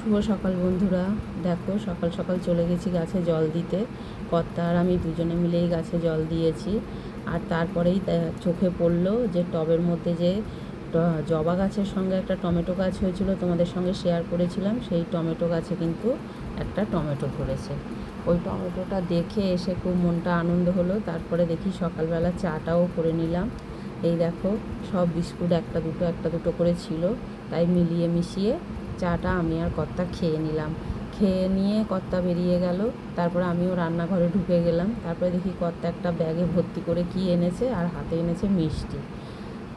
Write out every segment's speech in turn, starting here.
শুভ সকাল বন্ধুরা। দেখো সকাল সকাল চলে গেছি গাছে জল দিতে। কর্তা আর আমি দুজনে মিলেই গাছে জল দিয়েছি। আর তারপরেই চোখে পড়লো যে টবের মধ্যে যে জবা গাছের সঙ্গে একটা টমেটো গাছ হয়েছিল, তোমাদের সঙ্গে শেয়ার করেছিলাম। সেই টমেটো গাছে কিন্তু একটা টমেটো ধরেছে। ওই টমেটোটা দেখে এসে খুব মনটা আনন্দ হলো। তারপরে দেখি সকালবেলা চাটাও করে নিলাম। এই দেখো সব বিস্কুট একটা দুটো করে ছিল, তাই মিলিয়ে মিশিয়ে চাটা আমি আর কর্তা খেয়ে নিলাম। খেয়ে নিয়ে কর্তা বেরিয়ে গেল। তারপরে আমিও রান্নাঘরে ঢুকে গেলাম। তারপরে দেখি কর্তা একটা ব্যাগে ভর্তি করে কি এনেছে, আর হাতে এনেছে মিষ্টি।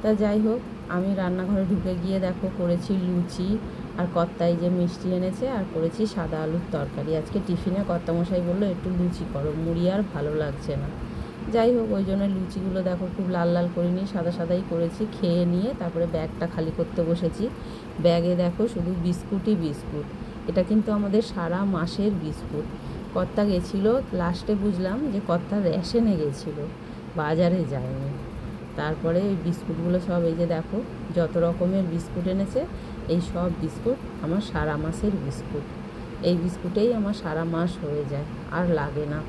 তা যাই হোক, আমি রান্নাঘরে ঢুকে গিয়ে দেখো করেছি লুচি, আর কর্তাই যে মিষ্টি এনেছে, আর করেছি সাদা আলুর তরকারি। আজকে টিফিনে কর্তামশাই বললো একটু লুচি করো, মুড়ি আর ভালো লাগছে না। যাই হোক, ওই জন্য লুচিগুলো দেখো খুব লাল লাল করিনি, সাদা সাদাই করেছি। খেয়ে নিয়ে তারপরে ব্যাগটা খালি করতে বসেছি। ব্যাগে দেখো শুধু বিস্কুটই বিস্কুট। এটা কিন্তু আমাদের সারা মাসের বিস্কুট। কর্তা গেছিলো, লাস্টে বুঝলাম যে কর্তা রেশনে গেছিলো, বাজারে যায়নি। তারপরে এই বিস্কুটগুলো সব এই যে দেখো যত রকমের বিস্কুট এনেছে, এই সব বিস্কুট আমার সারা মাসের বিস্কুট। এই বিস্কুটেই আমার সারা মাস হয়ে যায়, আর লাগে না।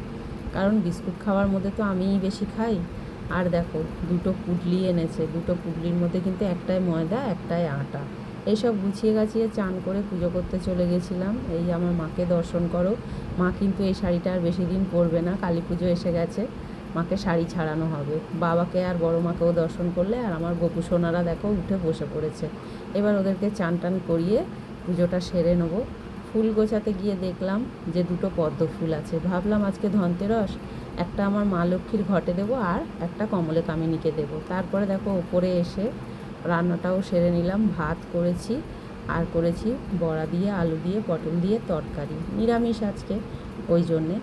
কারণ বিস্কুট খাওয়ার মধ্যে তো আমিই বেশি খাই। আর দেখো দুটো পুডলি এনেছে, দুটো পুডলির মধ্যে কিন্তু একটাই ময়দা একটাই আটা। এইসব গুছিয়ে গাছিয়ে চান করে পুজো করতে চলে গেছিলাম। এই আমার মাকে দর্শন করো। মা কিন্তু এই শাড়িটা আর বেশি দিন পরবে না, কালী পুজো এসে গেছে, মাকে শাড়ি ছাড়ানো হবে। বাবাকে আর বড় মাকেও দর্শন করলে, আর আমার গোপু সোনারা দেখো উঠে বসে পড়েছে। এবার ওদেরকে চান টান করিয়ে পুজোটা সেরে নেবো। ফুল গোছাতে গিয়ে দেখলাম যে দুটো পদ্ম ফুল আছে। ভাবলাম আজকে ধনতেরস, একটা আমার মা লক্ষ্মীর ঘটে দেবো, আর একটা কমলে কামিনীকে দেবো। তারপরে দেখো ওপরে এসে রান্নাটাও সেরে নিলাম। ভাত করেছি, আর করেছি বড়া দিয়ে আলু দিয়ে পটল দিয়ে তরকারি, নিরামিষ আজকে ওই জন্যে।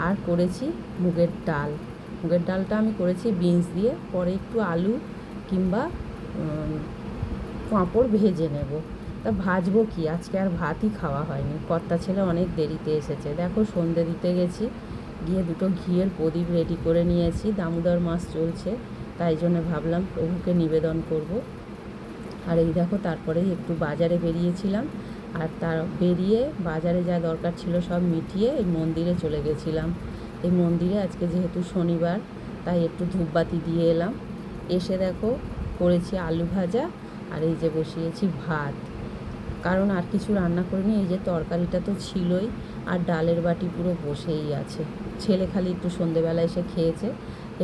আর করেছি মুগের ডাল। মুগের ডালটা আমি করেছি বিনস দিয়ে, পরে একটু আলু কিংবা পাঁপড় ভেজে নেব। তা ভাজবো কি, আজকে আর ভাতই খাওয়া হয়নি। কর্তা ছেলে অনেক দেরিতে এসেছে। দেখো সন্ধে দিতে গেছি, গিয়ে দুটো ঘিয়ের প্রদীপ রেডি করে নিয়েছি। দামোদর মাস চলছে, তাই জন্য ভাবলাম প্রভুকে নিবেদন করব। আর এই দেখো তারপরেই একটু বাজারে বেরিয়েছিলাম, আর তার বেরিয়ে বাজারে যা দরকার ছিল সব মিটিয়ে এই মন্দিরে চলে গেছিলাম। এই মন্দিরে আজকে যেহেতু শনিবার, তাই একটু ধূপবাতি দিয়ে এলাম। এসে দেখো করেছি আলু ভাজা, আর এই যে বসিয়েছি ভাত। কারণ আর কিছু রান্না করিনি, এই যে তরকারিটা তো ছিলই, আর ডালের বাটি পুরো বসেই আছে। ছেলে খালি একটু সন্ধেবেলা এসে খেয়েছে।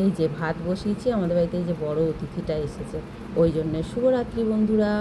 এই যে ভাত বসিয়েছি, আমাদের বাড়িতে এই যে বড় অতিথিটা এসেছে, ওই জন্যে। শুভরাত্রি বন্ধুরা।